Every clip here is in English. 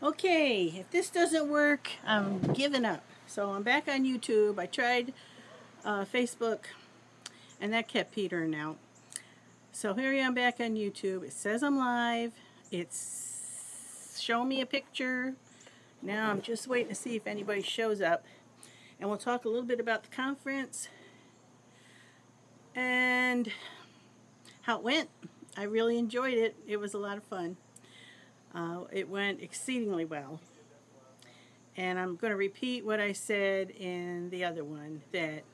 Okay, if this doesn't work, I'm giving up. So I'm back on YouTube. I tried Facebook, and that kept petering out. So here I am back on YouTube. It says I'm live. It's showing me a picture. Now I'm just waiting to see if anybody shows up. And we'll talk a little bit about the conference and how it went. I really enjoyed it. It was a lot of fun. It went exceedingly well. And I'm going to repeat what I said in the other one, that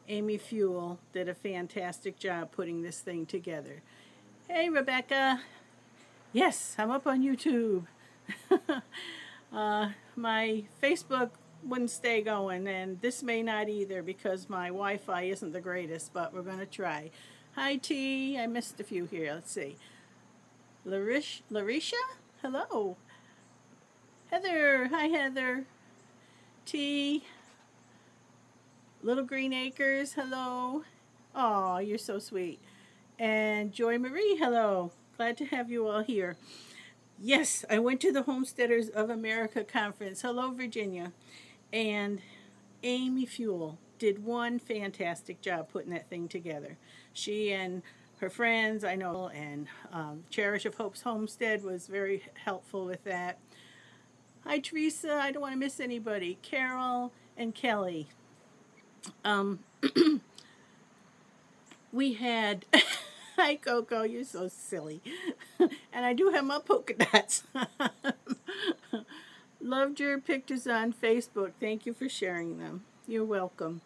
Amy Fuel did a fantastic job putting this thing together. Hey, Rebecca. Yes, I'm up on YouTube. My Facebook wouldn't stay going, and this may not either because my Wi-Fi isn't the greatest, but we're going to try. Hi, T. I missed a few here. Let's see. Larisha? Hello. Heather. Hi, Heather. T. Little Green Acres. Hello. Oh, you're so sweet. And Joy Marie. Hello. Glad to have you all here. Yes, I went to the Homesteaders of America conference. Hello, Virginia. And Amy Fuel did one fantastic job putting that thing together. She and her friends, I know, and Cherish of Hope's Homestead was very helpful with that. Hi, Teresa. I don't want to miss anybody. Carol and Kelly. We had... Hi, Coco. You're so silly. And I do have my polka dots. Loved your pictures on Facebook. Thank you for sharing them. You're welcome.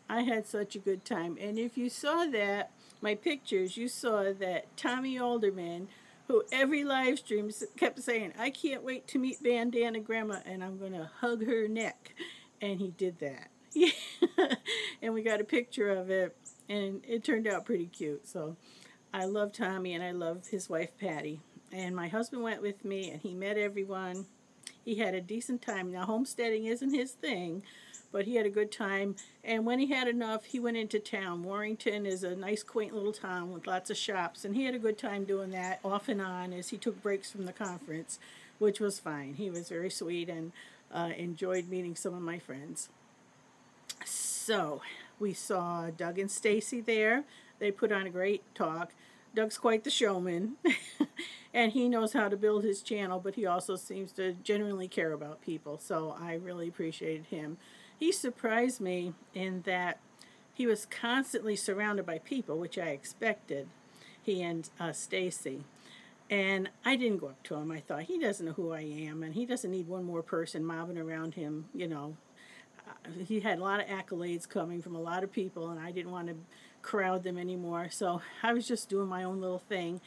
I had such a good time. And if you saw that, my pictures, you saw that Tommy Alderman, who every live stream kept saying, I can't wait to meet Bandana Gramma and I'm going to hug her neck. And he did that. And we got a picture of it and it turned out pretty cute. So I love Tommy and I love his wife Patty. And my husband went with me and he met everyone. He had a decent time. Now homesteading isn't his thing, but he had a good time. And when he had enough, he went into town. Warrington is a nice, quaint little town with lots of shops. And he had a good time doing that off and on as he took breaks from the conference, which was fine. He was very sweet and enjoyed meeting some of my friends. So we saw Doug and Stacy there. They put on a great talk. Doug's quite the showman, and he knows how to build his channel, but he also seems to genuinely care about people, so I really appreciated him. He surprised me in that he was constantly surrounded by people, which I expected, he and Stacy. And I didn't go up to him. I thought, he doesn't know who I am, and he doesn't need one more person mobbing around him, you know. He had a lot of accolades coming from a lot of people, and I didn't want to crowd them anymore. So I was just doing my own little thing.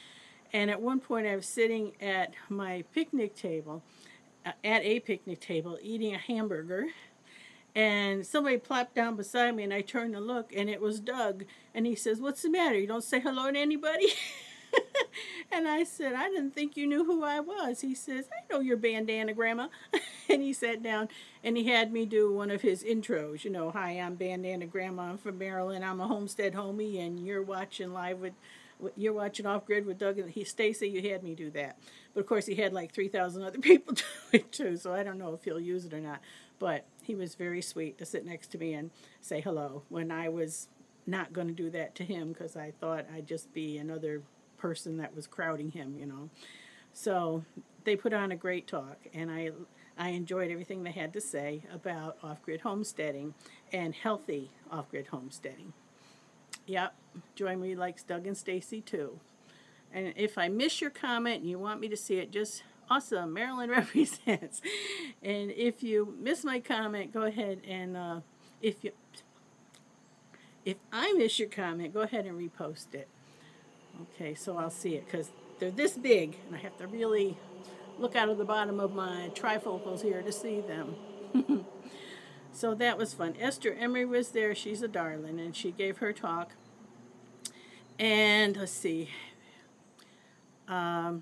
And at one point I was sitting at my picnic table, eating a hamburger. And somebody plopped down beside me, and I turned to look, and it was Doug. And he says, what's the matter? You don't say hello to anybody? And I said, I didn't think you knew who I was. He says, I know your Bandana Grandma. And he sat down and he had me do one of his intros. You know, hi, I'm Bandana Grandma. I'm from Maryland. I'm a homestead homie, and you're watching you're watching Off Grid with Doug and Stacy. You had me do that. But of course, he had like 3,000 other people do it too. So I don't know if he'll use it or not. But he was very sweet to sit next to me and say hello when I was not going to do that to him because I thought I'd just be another person that was crowding him, you know. So they put on a great talk, and I enjoyed everything they had to say about off-grid homesteading and healthy off-grid homesteading. Yep, Joy Marie likes Doug and Stacy too. And if I miss your comment and you want me to see it, just awesome, Maryland represents. And if you miss my comment, go ahead and if I miss your comment, go ahead and repost it. Okay, so I'll see it because they're this big, and I have to really look out of the bottom of my trifocals here to see them. So that was fun. Esther Emery was there. She's a darling, and she gave her talk. And let's see. Oh,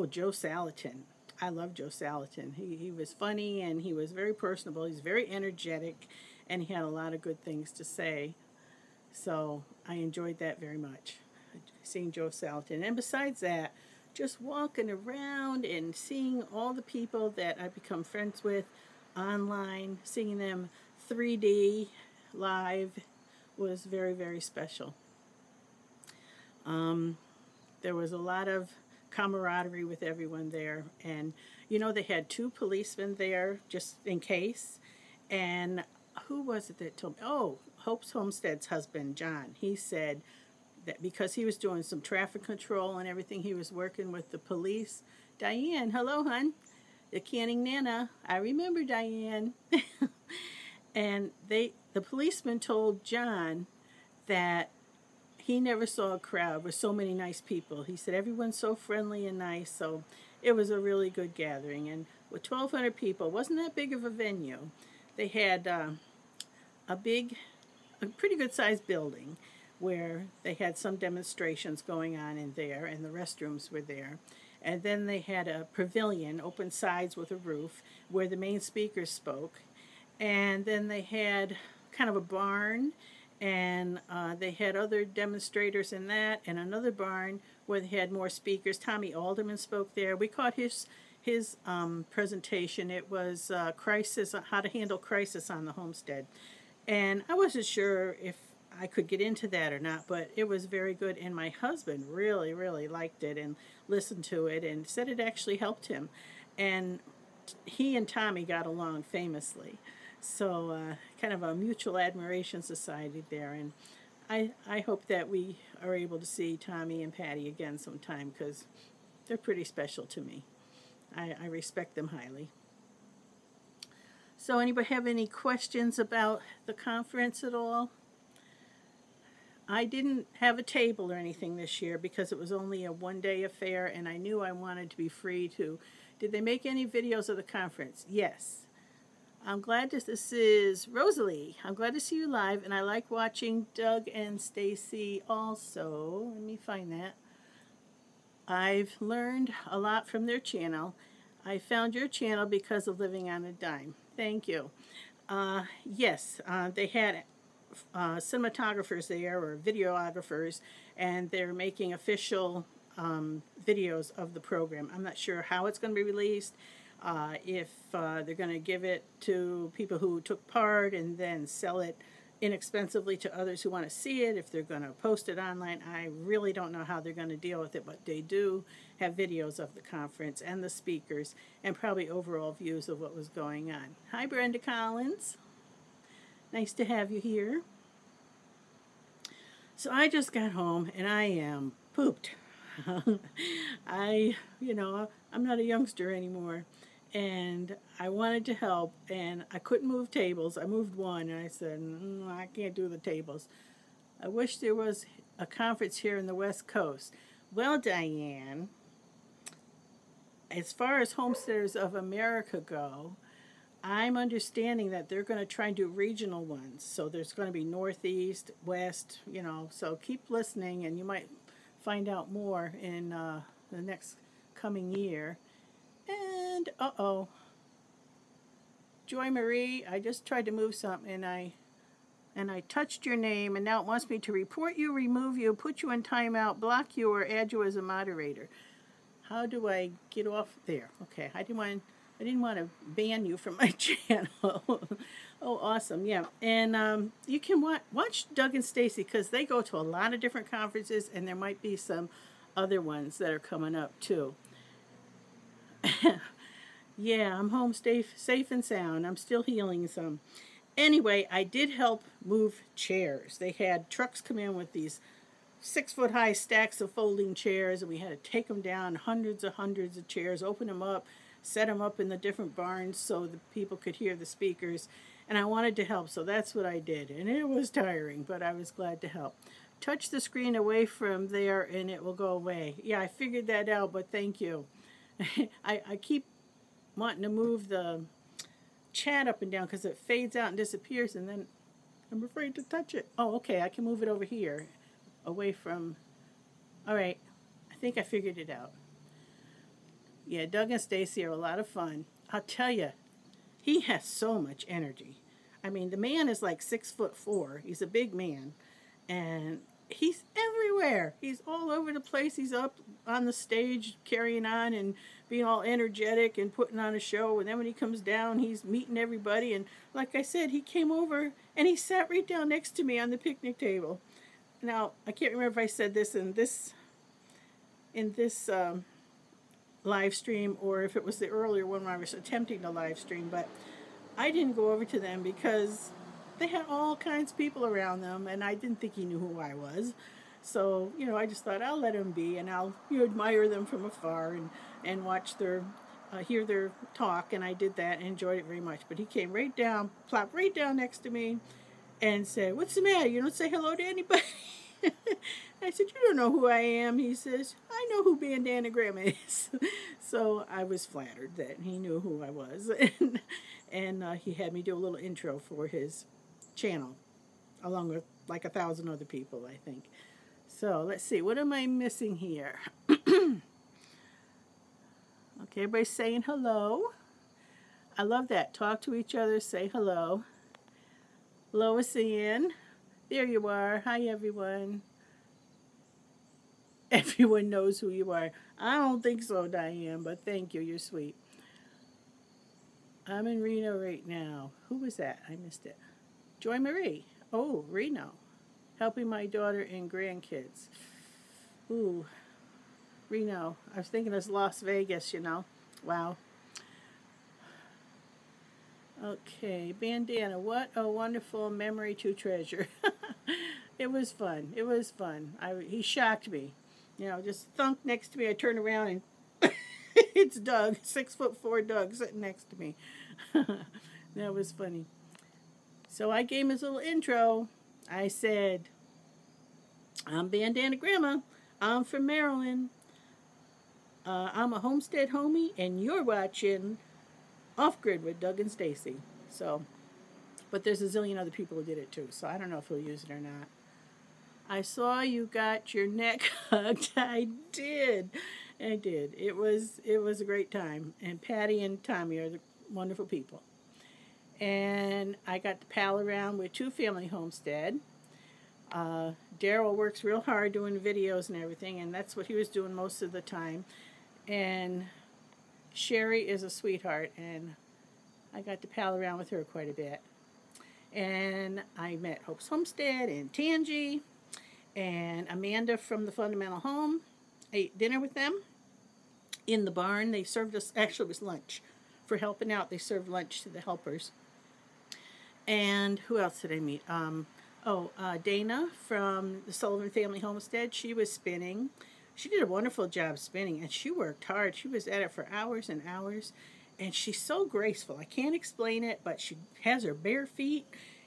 Joe Salatin. I love Joe Salatin. He was funny, and he was very personable. He's very energetic, and he had a lot of good things to say. So I enjoyed that very much, seeing Joe Salatin. And besides that, just walking around and seeing all the people that I've become friends with online, seeing them 3D live was very, very special. There was a lot of camaraderie with everyone there, and you know, they had two policemen there just in case. And who was it that told me? Oh, Hope's Homestead's husband, John. He said that because he was doing some traffic control and everything, he was working with the police. Diane, hello, hon. The Canning Nana. I remember Diane. And the policeman told John that he never saw a crowd with so many nice people. He said everyone's so friendly and nice, so it was a really good gathering. And with 1,200 people, it wasn't that big of a venue. They had a pretty good sized building where they had some demonstrations going on in there, and the restrooms were there. And then they had a pavilion, open sides with a roof, where the main speakers spoke. And then they had kind of a barn, and they had other demonstrators in that, and another barn where they had more speakers. Tommy Alderman spoke there. We caught his presentation. It was crisis, how to handle crisis on the homestead. And I wasn't sure if I could get into that or not, but it was very good. And my husband really, really liked it and listened to it and said it actually helped him. And he and Tommy got along famously. So kind of a mutual admiration society there. And I hope that we are able to see Tommy and Patty again sometime, because they're pretty special to me. I respect them highly. So anybody have any questions about the conference at all? I didn't have a table or anything this year because it was only a one-day affair, and I knew I wanted to be free to. Did they make any videos of the conference? Yes. I'm glad this is Rosalie. I'm glad to see you live, and I like watching Doug and Stacy also. Let me find that. I've learned a lot from their channel. I found your channel because of Living on a Dime. Thank you. Yes, they had cinematographers there, or videographers, and they're making official videos of the program. I'm not sure how it's going to be released, if they're going to give it to people who took part and then sell it inexpensively to others who want to see it, if they're going to post it online. I really don't know how they're going to deal with it, but they do have videos of the conference and the speakers and probably overall views of what was going on. Hi, Brenda Collins. Nice to have you here. So I just got home and I am pooped. I'm not a youngster anymore, and I wanted to help, and I couldn't move tables. I moved one, and I said, I can't do the tables. I wish there was a conference here in the West Coast. Well, Diane, as far as Homesteaders of America go, I'm understanding that they're going to try and do regional ones. So there's going to be Northeast, West, so keep listening, and you might find out more in the next coming year. And Joy Marie, I just tried to move something, and I touched your name, and now it wants me to report you, remove you, put you in timeout, block you, or add you as a moderator. How do I get off there? Okay, I didn't want to ban you from my channel. Oh, awesome, yeah. And you can watch Doug and Stacy, because they go to a lot of different conferences, and there might be some other ones that are coming up too. Yeah, I'm home safe and sound. I'm still healing some. Anyway, I did help move chairs. They had trucks come in with these 6-foot-high stacks of folding chairs, and we had to take them down, hundreds of chairs, open them up, set them up in the different barns so the people could hear the speakers. And I wanted to help, so that's what I did. And it was tiring, but I was glad to help. Touch the screen away from there and it will go away. Yeah, I figured that out, but thank you. I keep wanting to move the chat up and down because it fades out and disappears, and then I'm afraid to touch it. Oh, okay, I can move it over here, away from... All right, I think I figured it out. Yeah, Doug and Stacy are a lot of fun. I'll tell you, he has so much energy. I mean, the man is like 6'4". He's a big man, and he's everywhere. He's all over the place. He's up on the stage carrying on and being all energetic and putting on a show. And then when he comes down, he's meeting everybody. And like I said, he came over and he sat right down next to me on the picnic table. Now, I can't remember if I said this in this live stream or if it was the earlier one when I was attempting to live stream, but I didn't go over to them because they had all kinds of people around them, and I didn't think he knew who I was. So, I just thought I'll let him be, and I'll admire them from afar and watch their, hear their talk, and I did that and enjoyed it very much. But he came right down, plopped right down next to me, and said, "What's the matter? You don't say hello to anybody?" I said, "You don't know who I am." He says, "I know who Bandana Gramma is." So I was flattered that he knew who I was, and he had me do a little intro for his channel, along with like 1,000 other people, I think. So let's see, what am I missing here? Okay, everybody's saying hello. I love that. Talk to each other, say hello. Lois Ann, there you are. Hi, everyone. Everyone knows who you are. I don't think so, Diane, but thank you. You're sweet. I'm in Reno right now. Who was that? I missed it. Joy Marie. Oh, Reno. Helping my daughter and grandkids. Ooh, Reno. I was thinking it's Las Vegas, Wow. Okay, Bandana. What a wonderful memory to treasure. It was fun. It was fun. He shocked me. Just thunk next to me. I turned around and it's Doug, 6'4" Doug, sitting next to me. That was funny. So I gave him his little intro. I said, "I'm Bandana Gramma. I'm from Maryland. I'm a homestead homie, and you're watching Off Grid with Doug and Stacy." So, but there's a zillion other people who did it too, so I don't know if he'll use it or not. I saw you got your neck hugged. I did. I did. It was a great time. And Patty and Tommy are the wonderful people. And I got to pal around with Two Family Homestead. Daryl works real hard doing videos and everything, and that's what he was doing most of the time. And Sherry is a sweetheart, and I got to pal around with her quite a bit. And I met Hope's Homestead and Tangi and Amanda from the Fundamental Home. I ate dinner with them in the barn. They served us, actually it was lunch. For helping out, they served lunch to the helpers. And who else did I meet? Dana from the Sullivan Family Homestead. She was spinning. She did a wonderful job spinning, and she worked hard. She was at it for hours and hours, and she's so graceful. I can't explain it, but she has her bare feet,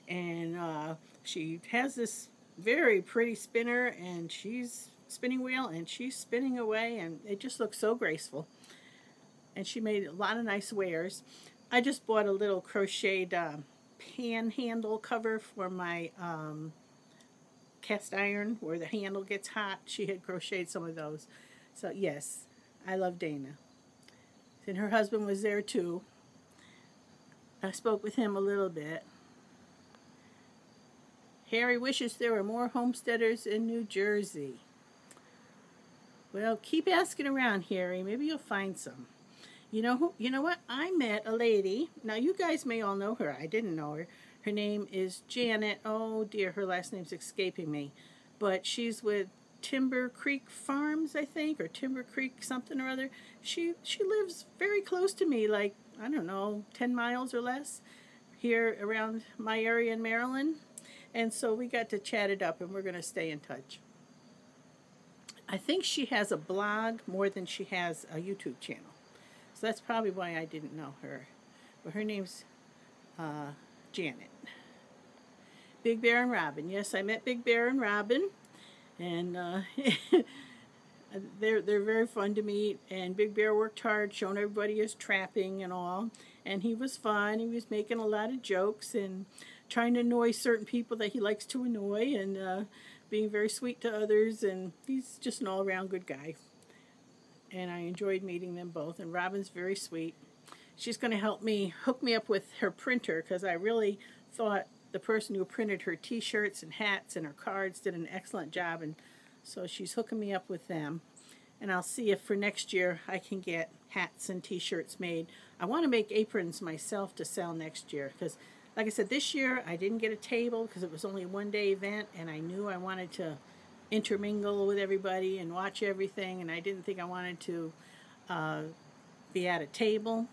and she has this very pretty spinner, and she's spinning wheel, and she's spinning away, and it just looks so graceful. And she made a lot of nice wares. I just bought a little crocheted pan handle cover for my cast iron where the handle gets hot. She had crocheted some of those. So yes, I love Dana. And her husband was there too. I spoke with him a little bit. Harry wishes there were more homesteaders in New Jersey. Well, keep asking around, Harry. Maybe you'll find some. You know what? I met a lady. Now, you guys may all know her. I didn't know her. Her name is Janet. Oh, dear, her last name's escaping me. But she's with Timber Creek Farms, I think, or Timber Creek something or other. She lives very close to me, like, I don't know, 10 miles or less, here around my area in Maryland. And so we got to chat it up, and we're going to stay in touch. I think she has a blog more than she has a YouTube channel. So that's probably why I didn't know her. But her name's Janet. Big Bear and Robin. Yes, I met Big Bear and Robin. And they're very fun to meet. And Big Bear worked hard, showing everybody his trapping and all. And he was fun. He was making a lot of jokes and trying to annoy certain people that he likes to annoy, and being very sweet to others. And he's just an all-around good guy. And I enjoyed meeting them both. And Robin's very sweet. She's going to help me hook me up with her printer, because I really thought the person who printed her t-shirts and hats and her cards did an excellent job, and so she's hooking me up with them. And I'll see if for next year I can get hats and t-shirts made. I want to make aprons myself to sell next year, because like I said, this year I didn't get a table because it was only a one-day event, and I knew I wanted to intermingle with everybody and watch everything, and I didn't think I wanted to be at a table.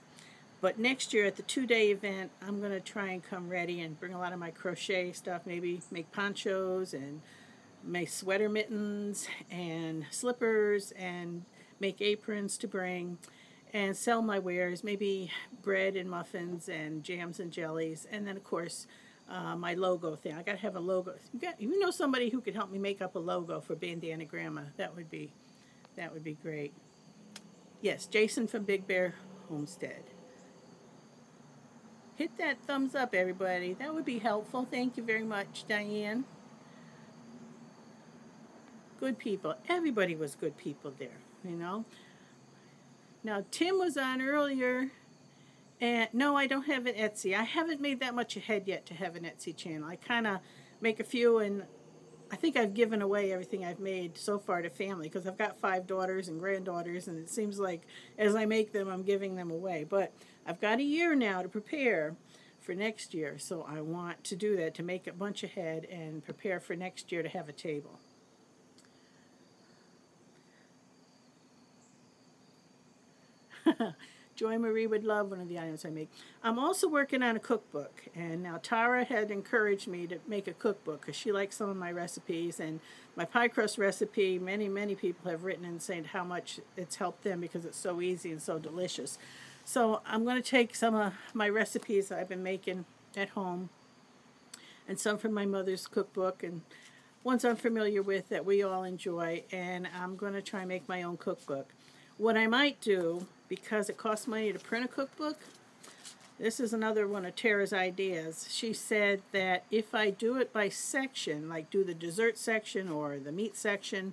But next year at the 2-day event, I'm going to try and come ready and bring a lot of my crochet stuff, maybe make ponchos and make sweater mittens and slippers and make aprons to bring and sell my wares, maybe bread and muffins and jams and jellies, and then of course my logo thing. I got to have a logo. You know somebody who could help me make up a logo for Bandana Gramma? That would be great. Yes, Jason from Big Bear Homestead. Hit that thumbs up, everybody. That would be helpful. Thank you very much, Diane. Good people. Everybody was good people there, you know. Now, Tim was on earlier, and no, I don't have an Etsy. I haven't made that much ahead yet to have an Etsy channel. I kind of make a few, and I think I've given away everything I've made so far to family, because I've got 5 daughters and granddaughters, and it seems like as I make them, I'm giving them away. But I've got a year now to prepare for next year, so I want to do that, to make a bunch ahead and prepare for next year to have a table. Joy Marie would love one of the items I make. I'm also working on a cookbook, and now Tara had encouraged me to make a cookbook because she likes some of my recipes, and my pie crust recipe, many people have written and saying how much it's helped them because it's so easy and so delicious. So I'm going to take some of my recipes I've been making at home and some from my mother's cookbook and ones I'm familiar with that we all enjoy, and I'm going to try and make my own cookbook. What I might do, because it costs money to print a cookbook, this is another one of Tara's ideas. She said that if I do it by section, like do the dessert section or the meat section,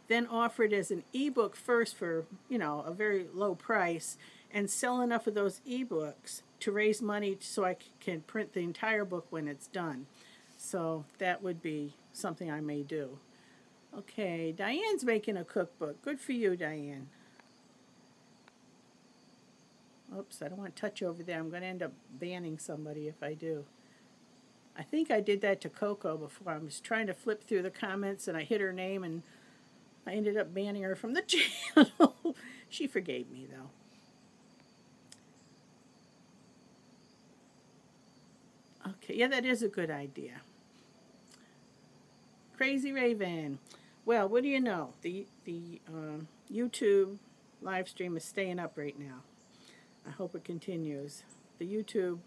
then offer it as an ebook first for, you know, a very low price, and sell enough of those ebooks to raise money so I can print the entire book when it's done. So that would be something I may do. Okay, Diane's making a cookbook. Good for you, Diane. Oops, I don't want to touch over there. I'm going to end up banning somebody if I do. I think I did that to Coco before. I was trying to flip through the comments and I hit her name and I ended up banning her from the channel. She forgave me though. Okay, yeah, that is a good idea. Crazy Raven. Well, what do you know? The YouTube live stream is staying up right now. I hope it continues. The YouTube,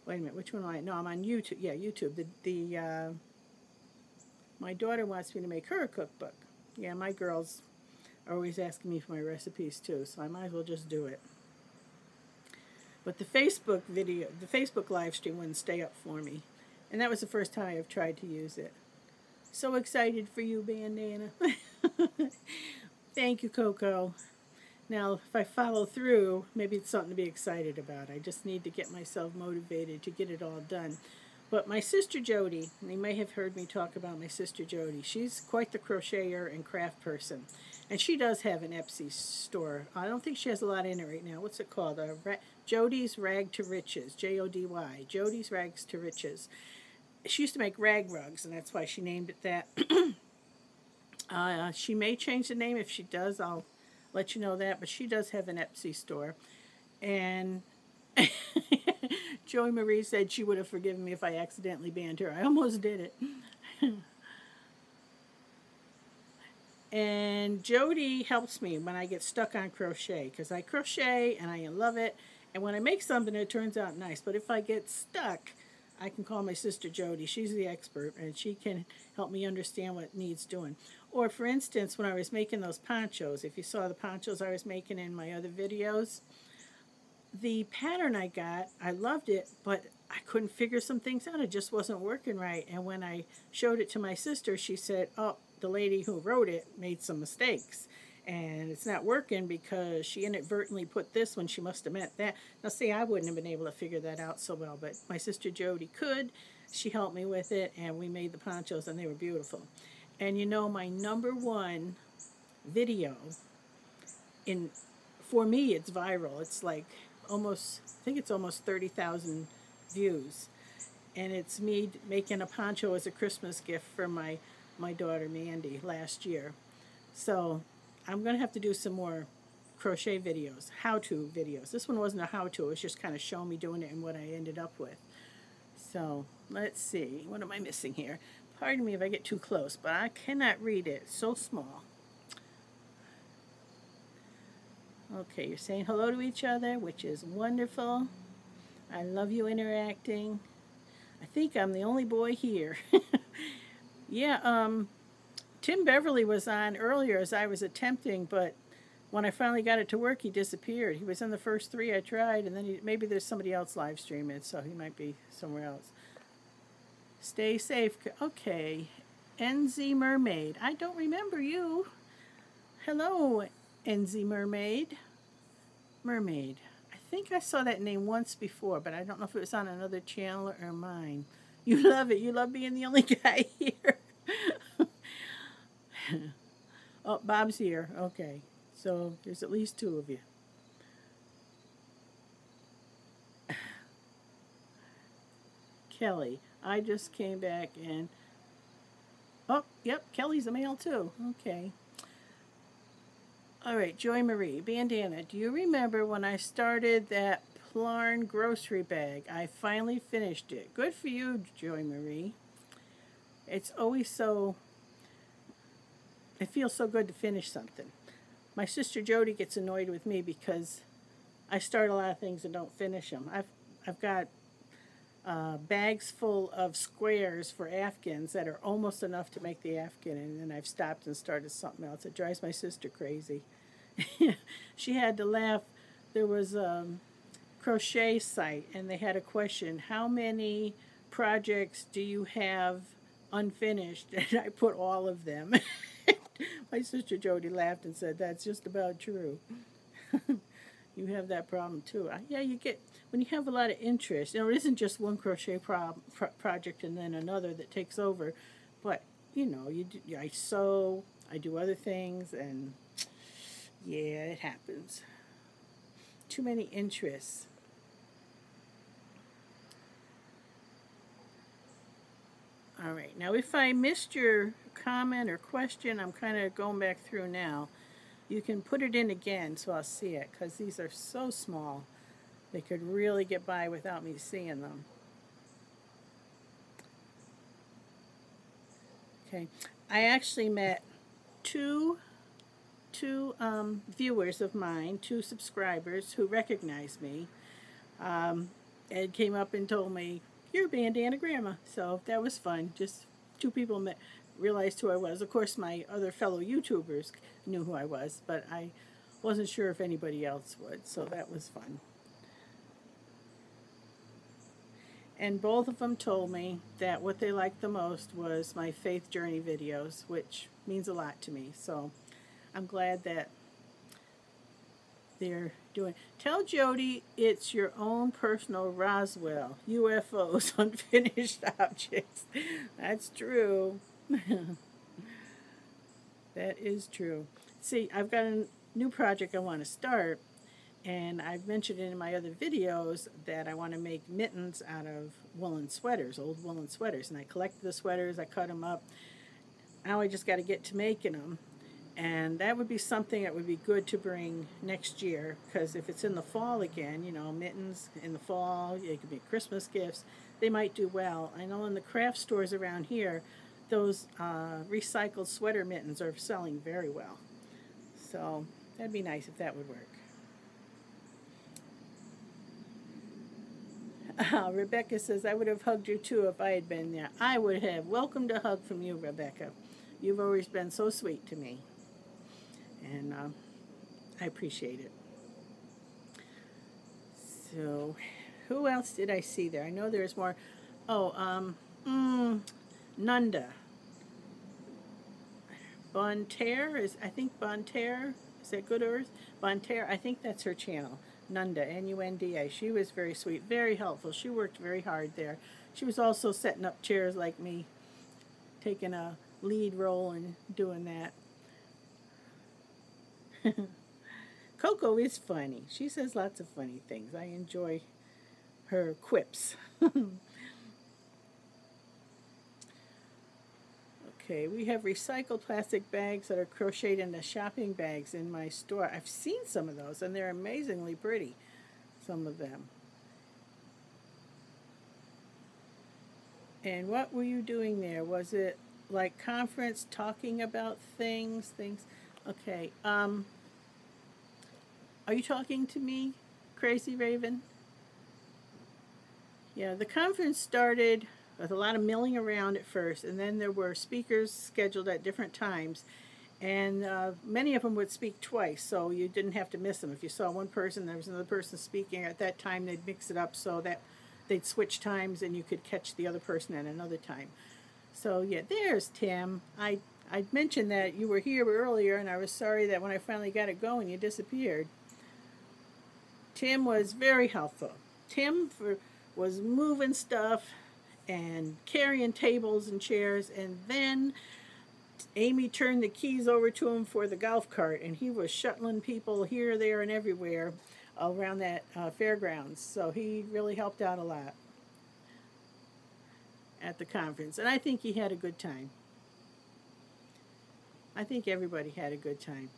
wait a minute, which one am I? No, I'm on YouTube. Yeah, YouTube. My daughter wants me to make her a cookbook. Yeah, my girls are always asking me for my recipes too, so I might as well just do it. But the Facebook video, the Facebook live stream wouldn't stay up for me. And that was the first time I've tried to use it. So excited for you, Bandana. Thank you, Coco. Now, if I follow through, maybe it's something to be excited about. I just need to get myself motivated to get it all done. But my sister Jody, and you may have heard me talk about my sister Jody, she's quite the crocheter and craft person. And she does have an Etsy store. I don't think she has a lot in it right now. What's it called? Jody's Rag to Riches, J-O-D-Y, Jody's Rags to Riches. She used to make rag rugs, and that's why she named it that. She may change the name. If she does, I'll let you know that, but she does have an Etsy store. And Joey Marie said she would have forgiven me if I accidentally banned her. I almost did it. And Jody helps me when I get stuck on crochet, because I crochet and I love it, and when I make something it turns out nice. But if I get stuck, I can call my sister Jody. She's the expert, and she can help me understand what needs doing. Or, for instance, when I was making those ponchos, if you saw the ponchos I was making in my other videos, the pattern I got, I loved it, but I couldn't figure some things out. It just wasn't working right. And when I showed it to my sister, she said, oh, the lady who wrote it made some mistakes. and it's not working because she inadvertently put this when she must have meant that. Now see, I wouldn't have been able to figure that out so well, but my sister Jody could. She helped me with it, and we made the ponchos, and they were beautiful. And you know, my number one video, in for me, it's viral. It's like almost, I think it's almost 30,000 views, and it's me making a poncho as a Christmas gift for my daughter Mandy last year. So I'm gonna have to do some more crochet videos, how-to videos. This one wasn't a how-to, it was just kind of showing me doing it and what I ended up with. So let's see, what am I missing here? Pardon me if I get too close, but I cannot read it, it's so small. Okay, you're saying hello to each other, which is wonderful. I love you interacting. I think I'm the only boy here. Yeah, Tim Beverly was on earlier as I was attempting, but when I finally got it to work, he disappeared. He was in the first 3 I tried, and then maybe there's somebody else live streaming it, so he might be somewhere else. Stay safe. Okay. NZ Mermaid. I don't remember you. Hello, NZ Mermaid. Mermaid. I think I saw that name once before, but I don't know if it was on another channel or mine. You love it. You love being the only guy here. Oh, Bob's here. Okay. So there's at least 2 of you. Kelly. I just came back and... Oh, yep, Kelly's a male too. Okay. All right, Joy Marie. Bandana. Do you remember when I started that Plarn grocery bag? I finally finished it. Good for you, Joy Marie. It's always so... It feels so good to finish something. My sister Jody gets annoyed with me because I start a lot of things and don't finish them. I've got bags full of squares for Afghans that are almost enough to make the Afghan, and then I've stopped and started something else. It drives my sister crazy. She had to laugh. There was a crochet site, and they had a question: how many projects do you have unfinished? And I put all of them. My sister Jody laughed and said, that's just about true. You have that problem too. Yeah, you get, when you have a lot of interest, it isn't just one crochet project and then another that takes over, but you know, I sew, I do other things, and yeah, it happens. Too many interests. All right, now if I missed your comment or question, I'm kind of going back through now. You can put it in again so I'll see it, because these are so small. They could really get by without me seeing them. Okay, I actually met two viewers of mine, 2 subscribers who recognized me. Ed came up and told me, you're Bandana Gramma. So that was fun. Just 2 people realized who I was. Of course, my other fellow YouTubers knew who I was, but I wasn't sure if anybody else would, so that was fun. And both of them told me that what they liked the most was my faith journey videos, which means a lot to me. So I'm glad that they're doing. Tell Jody it's your own personal Roswell, UFOs, unfinished objects. That's true. That is true. See, I've got a new project I want to start, and I've mentioned in my other videos that I want to make mittens out of woolen sweaters, old woolen sweaters, and I collected the sweaters, I cut them up. Now I just got to get to making them. And that would be something that would be good to bring next year, because if it's in the fall again, you know, mittens in the fall, it could be Christmas gifts, they might do well. I know in the craft stores around here, those recycled sweater mittens are selling very well. So that'd be nice if that would work. Rebecca says, I would have hugged you too if I had been there. I would have. Welcomed a hug from you, Rebecca. You've always been so sweet to me. And I appreciate it. So, who else did I see there? I know there's more. Oh, Nanda. Bonterre is, I think Bonterre, is that Good Earth? Bonterre, I think that's her channel. Nunda, N-U-N-D-A. She was very sweet, very helpful. She worked very hard there. She was also setting up chairs like me, taking a lead role and doing that. Coco is funny. She says lots of funny things. I enjoy her quips. Okay, we have recycled plastic bags that are crocheted into shopping bags in my store. I've seen some of those, and they're amazingly pretty, some of them. And what were you doing there? Was it like conference talking about things? Okay, are you talking to me, Crazy Raven? Yeah, the conference started with a lot of milling around at first, and then there were speakers scheduled at different times, and many of them would speak twice, so you didn't have to miss them. If you saw one person, there was another person speaking at that time, they'd mix it up so that they'd switch times and you could catch the other person at another time. So yeah, there's Tim. I mentioned that you were here earlier, and I was sorry that when I finally got it going, you disappeared. Tim was very helpful. Tim was moving stuff and carrying tables and chairs, and then Amy turned the keys over to him for the golf cart, and he was shuttling people here, there, and everywhere around that fairgrounds. So he really helped out a lot at the conference, and I think he had a good time. I think everybody had a good time.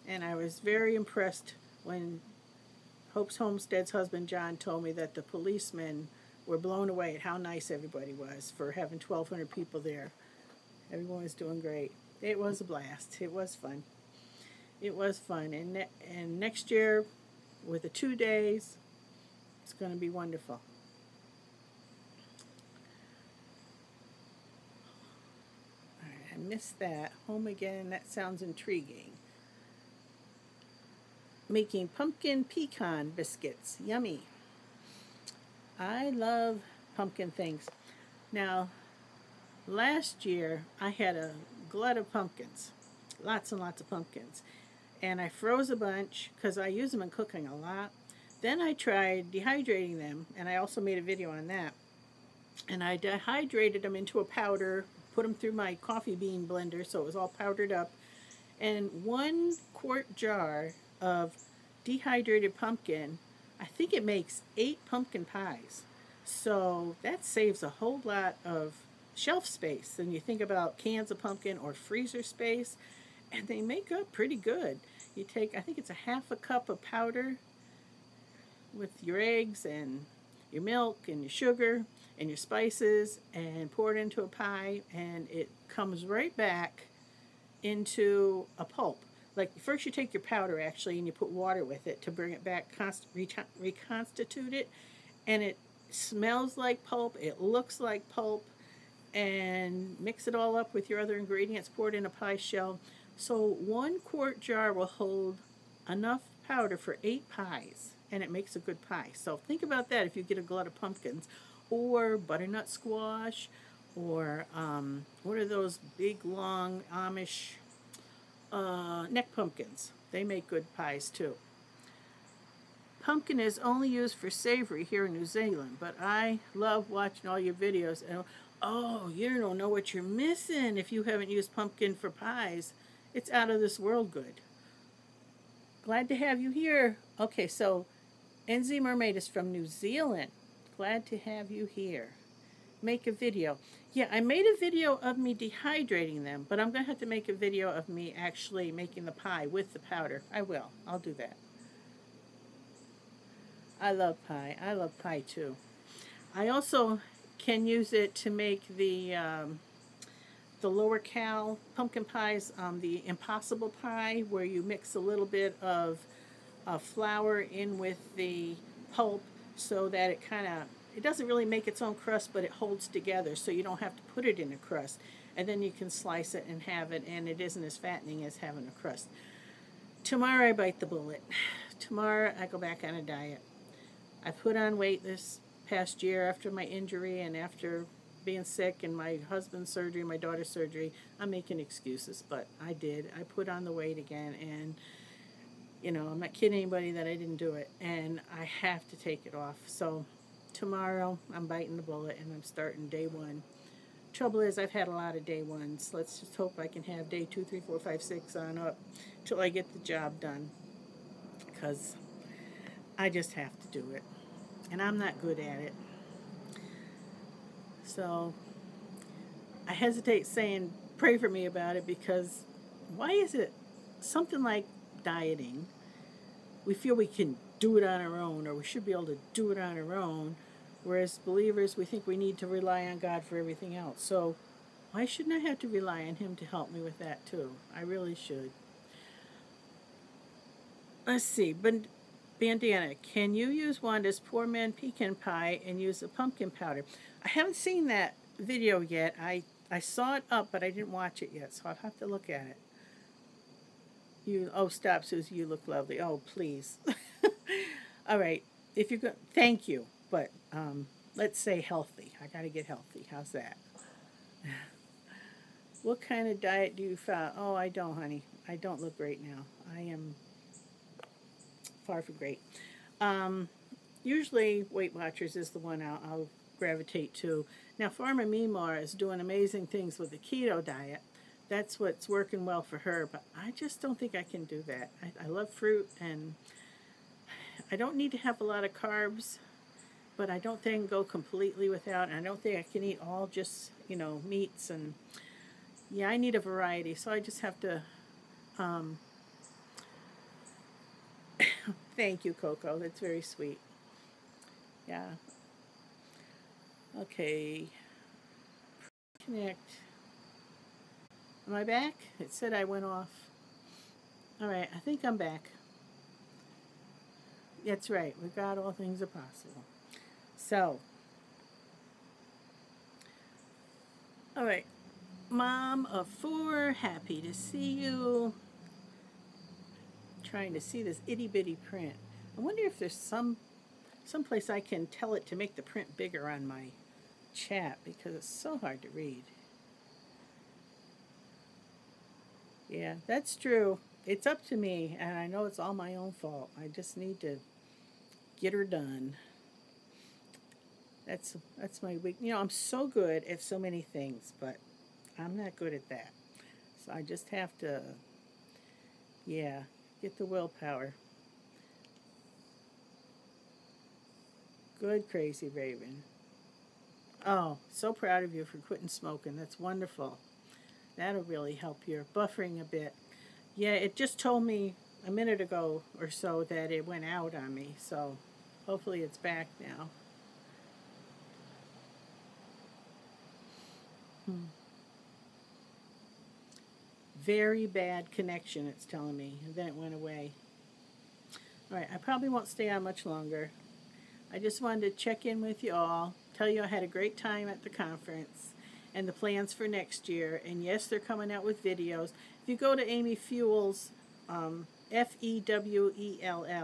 And I was very impressed when Hope's Homestead's husband John told me that the policemen were blown away at how nice everybody was for having 1,200 people there. Everyone was doing great. It was a blast. It was fun. It was fun. And next year, with the 2 days, it's going to be wonderful. All right, I missed that. Home again. That sounds intriguing. Making pumpkin pecan biscuits. Yummy. I love pumpkin things. Now, last year I had a glut of pumpkins. Lots and lots of pumpkins. And I froze a bunch because I use them in cooking a lot. Then I tried dehydrating them, and I also made a video on that. And I dehydrated them into a powder, put them through my coffee bean blender so it was all powdered up. And 1 quart jar of dehydrated pumpkin, I think it makes 8 pumpkin pies. So that saves a whole lot of shelf space. And you think about cans of pumpkin or freezer space, and they make up pretty good. You take, I think it's a half a cup of powder with your eggs and your milk and your sugar and your spices, and pour it into a pie, and it comes right back into a pulp. Like, first you take your powder actually and you put water with it to bring it back, reconstitute it, and it smells like pulp, it looks like pulp, and mix it all up with your other ingredients, pour it in a pie shell. So 1 quart jar will hold enough powder for 8 pies, and it makes a good pie. So think about that if you get a glut of pumpkins, or butternut squash, or what are those big long Amish neck pumpkins. They make good pies too. Pumpkin is only used for savory here in New Zealand, but I love watching all your videos. And oh, you don't know what you're missing if you haven't used pumpkin for pies. It's out of this world good. Glad to have you here. Okay, so NZ Mermaid is from New Zealand. Glad to have you here. Make a video. Yeah, I made a video of me dehydrating them, but I'm going to have to make a video of me actually making the pie with the powder. I will. I'll do that. I love pie. I love pie too. I also can use it to make the lower cal pumpkin pies, the impossible pie, where you mix a little bit of flour in with the pulp so that it kind of, it doesn't really make its own crust, but it holds together so you don't have to put it in a crust. And then you can slice it and have it, and it isn't as fattening as having a crust. Tomorrow I bite the bullet. Tomorrow I go back on a diet. I put on weight this past year after my injury and after being sick and my husband's surgery, my daughter's surgery, I'm making excuses, but I did. I put on the weight again, and you know, I'm not kidding anybody that I didn't do it, and I have to take it off. So tomorrow I'm biting the bullet and I'm starting day one. Trouble is, I've had a lot of day ones. Let's just hope I can have day 2, 3, 4, 5, 6 on up till I get the job done, because I just have to do it, and I'm not good at it. So I hesitate saying pray for me about it, because why is it something like dieting? We feel we can do it on our own, or we should be able to do it on our own, whereas believers, we think we need to rely on God for everything else. So why shouldn't I have to rely on Him to help me with that too? I really should. Let's see, but Bandana, can you use Wanda's Poor Man Pecan Pie and use the pumpkin powder? I haven't seen that video yet. I saw it up, but I didn't watch it yet, so I'll have to look at it. You, oh, stop, Susie, you look lovely. Oh, please. All right, if you're good, thank you, but let's say healthy. I got to get healthy. How's that? What kind of diet do you follow? Oh, I don't, honey. I don't look great now. I am far from great. Usually Weight Watchers is the one I'll gravitate to. Now, Farmer Mimar is doing amazing things with the keto diet. That's what's working well for her, but I just don't think I can do that. I love fruit, and I don't need to have a lot of carbs, but I don't think I can go completely without, and I don't think I can eat all just, you know, meats, and yeah, I need a variety, so I just have to, thank you, Coco, that's very sweet. Yeah. Okay. Connect. Am I back? It said I went off. All right, I think I'm back. That's right. With God, all things are possible. So, all right. Mom of 4, happy to see you. Trying to see this itty bitty print. I wonder if there's some place I can tell it to make the print bigger on my chat, because it's so hard to read. Yeah, that's true. It's up to me, and I know it's all my own fault. I just need to get her done. That's my weak. You know, I'm so good at so many things, but I'm not good at that. So I just have to, yeah, get the willpower. Good, Crazy Raven. Oh, so proud of you for quitting smoking. That's wonderful. That'll really help your buffering a bit. Yeah, it just told me a minute ago or so that it went out on me, so hopefully it's back now. Very bad connection, it's telling me, and then it went away. All right, I probably won't stay on much longer. I just wanted to check in with you all, tell you I had a great time at the conference, and the plans for next year. And yes, they're coming out with videos. If you go to Amy Fewell's, Fewell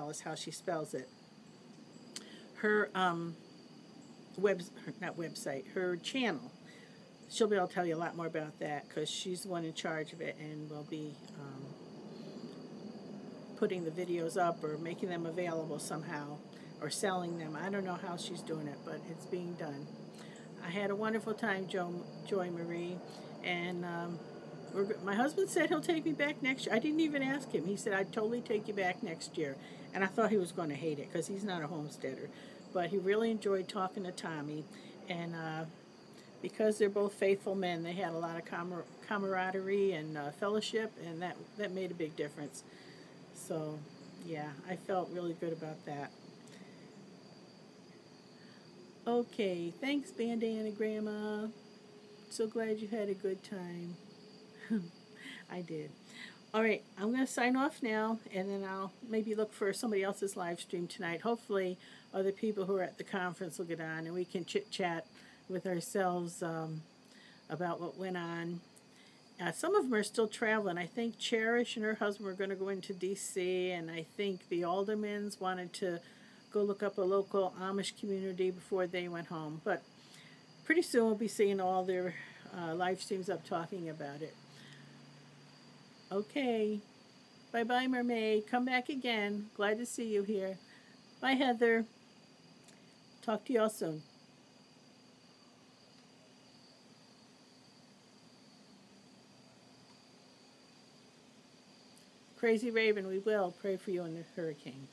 is how she spells it. Her her channel. She'll be able to tell you a lot more about that, because she's the one in charge of it, and will be putting the videos up or making them available somehow, or selling them. I don't know how she's doing it, but it's being done. I had a wonderful time, Joy Marie, and my husband said he'll take me back next year. I didn't even ask him. He said, I'd totally take you back next year. And I thought he was going to hate it, because he's not a homesteader. But he really enjoyed talking to Tommy. And because they're both faithful men, they had a lot of camaraderie and fellowship, and that made a big difference. So, yeah, I felt really good about that. Okay, thanks, Bandana Gramma. So glad you had a good time. I did. All right, I'm going to sign off now, and then I'll maybe look for somebody else's live stream tonight. Hopefully, other people who are at the conference will get on, and we can chit-chat with ourselves about what went on. Some of them are still traveling. I think Cherish and her husband were going to go into D.C., and I think the Aldermans wanted to go look up a local Amish community before they went home. But pretty soon we'll be seeing all their live streams up talking about it. Okay. Bye-bye, Mermaid. Come back again. Glad to see you here. Bye, Heather. Talk to y'all soon. Crazy Raven, we will pray for you in the hurricane.